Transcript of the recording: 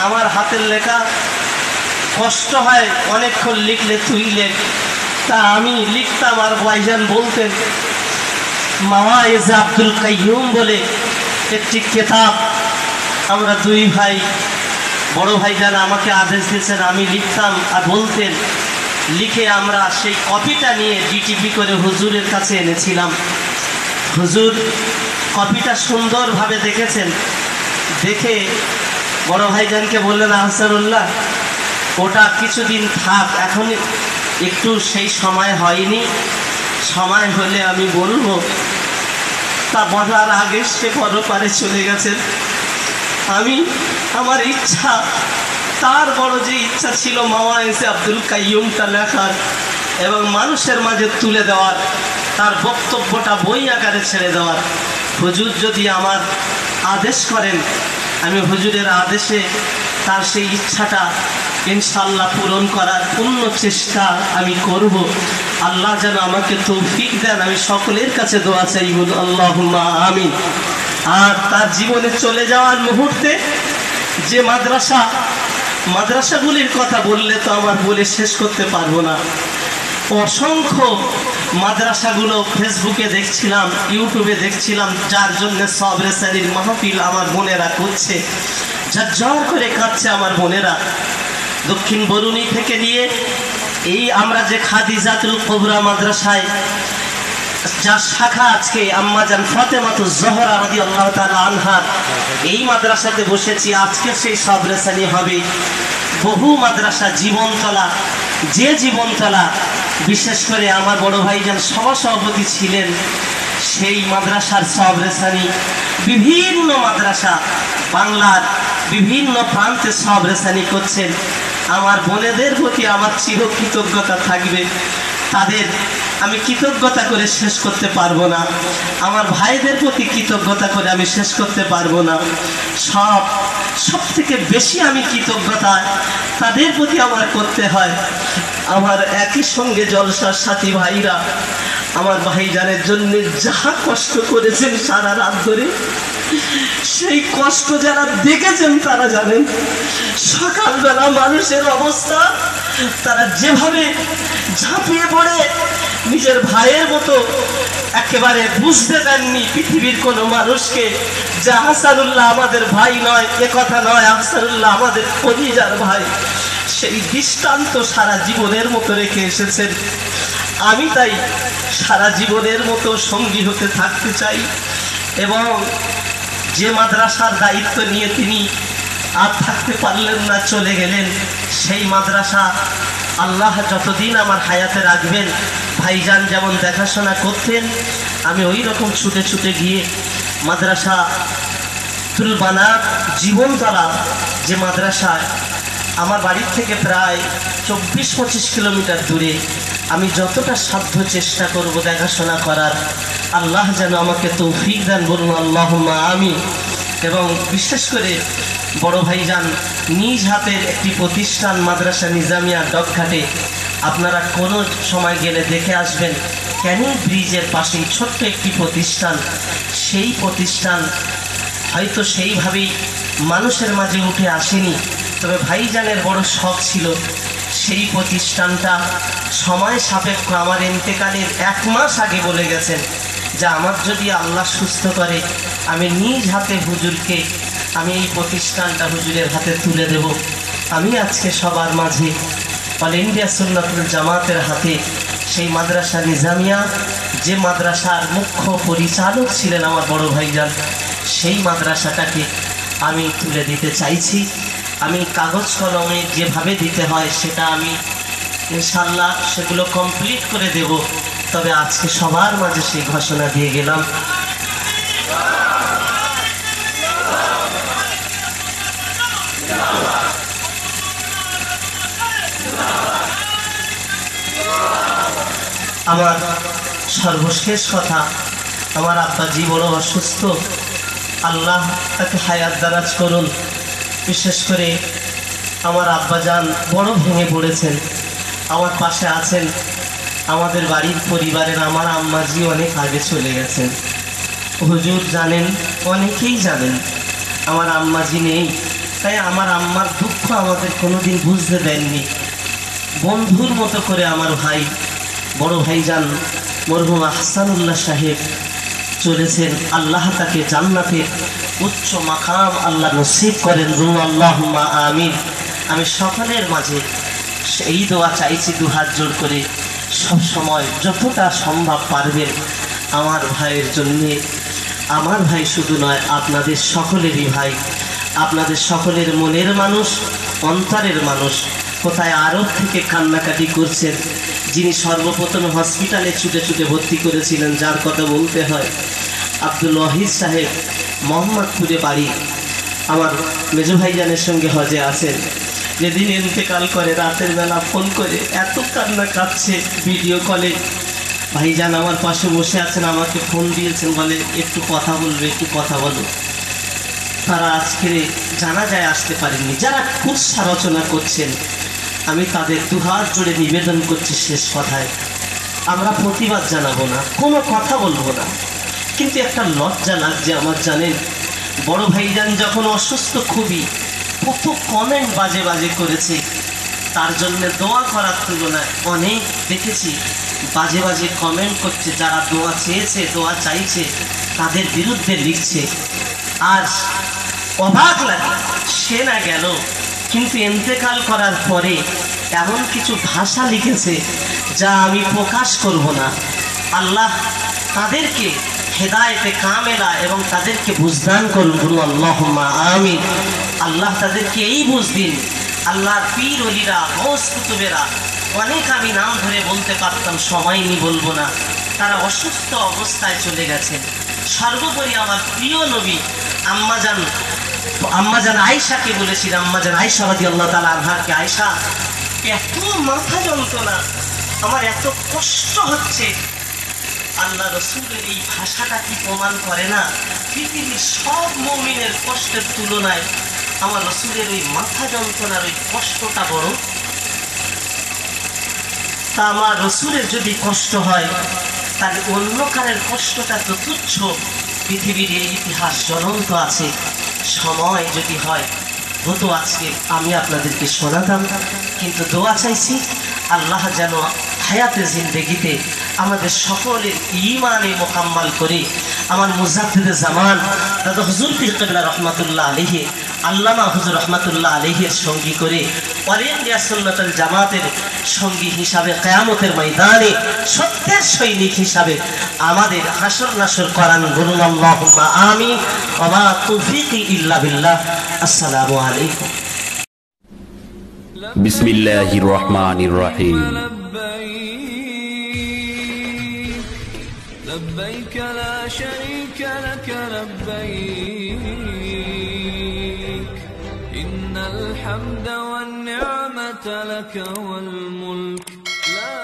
আমার হাতের লেখা কষ্ট হয়, অনেকক্ষণ লিখলে তুই লেখ। তা আমি লিখতাম আর ভাইজান বলতেন। মাওয়াইজ আব্দুল কাইয়ুম বলে একটি কিতাব আমরা দুই ভাই, বড় ভাইজান আমাকে আদেশ দিয়েছেন, আমি লিখতাম আর বলতেন। লিখে আমরা সেই কপিটা নিয়ে ডিটিপি করে হুজুরের কাছে এনেছিলাম। হুজুর কপিটা সুন্দরভাবে দেখেছেন, দেখে বড় ভাইজানকে বললেন, আহসানুল্লাহ ওটা কিছুদিন থাক, এখন একটু সেই সময় হয়নি, সময় হলে আমি বলবো। তা বলার আগে সে পরপারে চলে গেছেন। আমি আমার ইচ্ছা, তার বড় যে ইচ্ছা ছিল মাওয়াইজে আব্দুল কাইয়ুমটা লেখার এবং মানুষের মাঝে তুলে দেওয়ার, তার বক্তব্যটা বই আকারে ছেড়ে দেওয়ার। হুজুর যদি আমার আদেশ করেন, আমি হুজুরের আদেশে তার সেই ইচ্ছাটা ইনশাআল্লাহ পূরণ করার পূর্ণ চেষ্টা আমি করব। আল্লাহ যেন আমাকে তৌফিক দেন। আমি সকলের কাছে দোয়া চাইব, আল্লাহুম্মা আমিন। আর তার জীবনে চলে যাওয়ার মুহূর্তে যে মাদ্রাসাগুলির কথা বললে তো আমার বলে শেষ করতে পারবো না। অসংখ্য মাদ্রাসাগুলো ফেসবুকে দেখছিলাম, ইউটিউবে দেখছিলাম, যার জন্য সবরে সারির মাহফিল আমার বোনেরা করছে, ঝরঝর করে কাঁদছে আমার বোনেরা। দক্ষিণ বরুণী থেকে নিয়ে এই আমরা যে খাদিজাতুল কুবরা মাদ্রাসায় যার শাখা আজকে আম্মাজান ফাতেমাতুজ জোহরা রাদিয়াল্লাহু তাআলা আনহা, এই মাদ্রাসাতে বসেছি। আজকে সেই সবরে সানি হবে। বহু মাদ্রাসা জীবনতলা, যে জীবনতলা বিশেষ করে আমার বড় ভাইজান সভাপতি ছিলেন, সেই মাদ্রাসার সবরে সানি, বিভিন্ন মাদ্রাসা বাংলার বিভিন্ন প্রান্তে সবরে সানি করছেন। আমার বোনেদের প্রতি আমার চির কৃতজ্ঞতা থাকবে। তাদের আমি কৃতজ্ঞতা করে শেষ করতে পারবো না। আমার ভাইদের প্রতি কৃতজ্ঞতা করে আমি শেষ করতে পারবো না। সব থেকে বেশি আমি কৃতজ্ঞতা তাদের প্রতি আমার করতে হয়। আমার একই সঙ্গে জলসার সাথী ভাইরা আমার ভাইজানের জন্য যাহা কষ্ট করেছেন সারা রাত ধরে, সেই কষ্ট যারা দেখেছেন তারা জানেন। সকালবেলা মানুষের অবস্থা, তারা যেভাবে ঝাঁপিয়ে পড়ে নিজের ভাইয়ের মতো একেবারে বুঝতে দেননি পৃথিবীর কোনো মানুষকে যে আহসানুল্লাহ আমাদের ভাই নয়, এ কথা নয়, আহসানুল্লাহ আমাদের কলিজার ভাই। সেই দৃষ্টান্ত সারা জীবনের মতো রেখে এসেছেন। আমি তাই সারা জীবনের মতো সঙ্গী হতে থাকতে চাই। এবং যে মাদ্রাসার দায়িত্ব নিয়ে তিনি আর থাকতে পারলেন না, চলে গেলেন, সেই মাদ্রাসা আল্লাহ যতদিন আমার হায়াতে রাখবেন, ভাইজান যেমন দেখাশোনা করতেন, আমি ওই রকম ছুটে ছুটে গিয়ে মাদ্রাসা তুলবানাত জীবনতলা যে মাদ্রাসায় আমার বাড়ির থেকে প্রায় 24-25 কিলোমিটার দূরে, আমি যতটা সাধ্য চেষ্টা করব দেখাশোনা করার। আল্লাহ যেন আমাকে তৌফিক দেন, বলুন আল্লাহুম্মা আমিন। এবং বিশেষ করে বড় ভাইজান নিজ হাতের একটি প্রতিষ্ঠান মাদ্রাসা নিজামিয়া ডকঘাটে, আপনারা কোনো সময় গেলে দেখে আসবেন। ক্যানিং ব্রিজের পাশেই ছোট্ট একটি প্রতিষ্ঠান। সেই প্রতিষ্ঠান হয়তো সেইভাবেই মানুষের মাঝে উঠে আসেনি, তবে ভাইজানের বড় শখ ছিল সেই প্রতিষ্ঠানটা সময় সাপেক্ষ। আমার ইন্তেকালের 1 মাস আগে বলে গেছেন যে আমার যদি আল্লাহ সুস্থ করে, আমি নিজ হাতে হুজুরকে আমি এই প্রতিষ্ঠানটা হুজুরের হাতে তুলে দেব। আমি আজকে সবার মাঝে অল ইন্ডিয়া সুন্নাতুল জামাতের হাতে সেই মাদ্রাসা নিজামিয়া, যে মাদ্রাসার মুখ্য পরিচালক ছিলেন আমার বড় ভাইজান, সেই মাদ্রাসাটাকে আমি তুলে দিতে চাইছি। আমি কাগজ কলমে যেভাবে দিতে হয় সেটা আমি ইনশাল্লাহ সেগুলো কমপ্লিট করে দেব। তবে আজকে সবার মাঝে সেই ঘোষণা দিয়ে গেলাম। আমার সর্বশেষ কথা, আমার আব্বাজি বড় অসুস্থ, আল্লাহ তাকে হায়াত দারাজ করুন। বিশেষ করে আমার আব্বাজান বড় ভেঙে পড়েছেন, আমার পাশে আছেন। আমাদের বাড়ির পরিবারের আমার আম্মাজি অনেক আগে চলে গেছেন। হুজুর জানেন, অনেকেই জানেন আমার আম্মাজি নেই। তাই আমার আম্মার দুঃখ আমাদের কোনোদিন বুঝতে দেননি। বন্ধুর মতো করে আমার ভাই, বড় ভাইজান মরহুম আহসানুল্লাহ সাহেব চলেছেন। আল্লাহ তাকে জান্নাতের উচ্চ মাকাম আল্লাহ নসিব করেন। আল্লাহুম্মা আমিন। আমি সকলের মাঝে এই দোয়া চাইছি দুহাত জোড় করে, সব সময় যতটা সম্ভব পারবেন আমার ভাইয়ের জন্যে। আমার ভাই শুধু নয়, আপনাদের সকলেরই ভাই, আপনাদের সকলের মনের মানুষ, অন্তরের মানুষ। কোথায় আরব থেকে কান্নাকাটি করছেন, যিনি সর্বপ্রথম হসপিটালে ছুটে ছুটে ভর্তি করেছিলেন, যার কথা বলতে হয়, আব্দুল ওয়াহিদ সাহেব, মোহাম্মদপুরে বাড়ি। আমার মেজো ভাইজানের সঙ্গে হজে আছেন। যেদিন ইন্তেকাল করে রাতের বেলা ফোন করে এত কান্না কাঁদছে ভিডিও কলে। ভাইজান আমার পাশে বসে আছেন, আমাকে ফোন দিয়েছেন, বলে একটু কথা বলবে, একটু কথা বলো। তারা আজকে জানাজায় আসতে পারেননি। যারা কুৎসা রচনা করছেন আমি তাদের দুহাত জুড়ে নিবেদন করছি, শেষ কথায় আমরা প্রতিবাদ জানাবো না, কোনো কথা বলবো না, কিন্তু একটা লজ্জা লাগছে আমার। জানেন, বড় ভাইজান যখন অসুস্থ খুবই, কত কমেন্ট বাজে বাজে করেছে, তার জন্য দোয়া করার তুলনায় অনেক দেখেছি বাজে বাজে কমেন্ট করছে। যারা দোয়া চেয়েছে, দোয়া চাইছে, তাদের বিরুদ্ধে লিখছে। আজ অবাক লাগে, সে না গেল কিন্তু ইন্তেকাল করার পরে এমন কিছু ভাষা লিখেছে যা আমি প্রকাশ করব না। আল্লাহ তাদেরকে হেদায়েতে কামেলা এবং তাদেরকে বুঝদান করুন। বলুন আল্লাহুম্মা আমিন। আল্লাহ তাদেরকে এই বুঝ দিন। আল্লাহর পীর ওলিরা, গৌস কুতুবেরা, অনেক আমি নাম ধরে বলতে পারতাম, সময় নিয়ে বলবো না, তারা অসুস্থ অবস্থায় চলে গেছেন। সর্বোপরি আমার প্রিয় নবী আম্মাজান আয়েশাকে বলেছিল, আম্মাজান আয়েশা রাদিয়াল্লাহু তাআলা আনহাকে, আয়েশা এত মাথা যন্ত্রণা, আমার এত কষ্ট হচ্ছে। আল্লাহ রসুলের এই ভাষাটা কি প্রমাণ করে না পৃথিবীর সব মুমিনের কষ্টের তুলনায় আমার রসুলের ওই মাথা যন্ত্রণার ওই কষ্টটা বড়? তা আমার রসুলের যদি কষ্ট হয় তাহলে অন্য কারের কষ্টটা তো তুচ্ছ। পৃথিবীর এই ইতিহাস জ্বলন্ত আছে। সময় যদি হয় হতো আজকে আমি আপনাদেরকে শোনাতাম, কিন্তু দোয়া চাইছি আল্লাহ যেন হায়াতে জিন্দেগিতে আমাদের সকলের ঈমানে মোকাম্মাল করে আমার মুজাদ্দিদে জামান দাদা হুজুর পীর কিবলা রহমাতুল্লাহ আলাইহি, আল্লামা হুজুর রহমাতুল্লাহ আলাইহির সঙ্গী করে অল ইন্ডিয়া সুন্নাতুল জামাতের সঙ্গী হিসাবে কিয়ামতের ময়দানে সত্যের সৈনিক হিসাবে আমাদের হাসর নাসর করান। বলুন আল্লাহুম্মা আমিন। ওয়া মা তৌফিকি ইল্লা বিল্লাহ। আসসালামু আলাইকুম। বিসমিল্লাহির রহমানির রহিম। لبيك لا شريك لك لبيك إن الحمد والنعمة لك والملك لا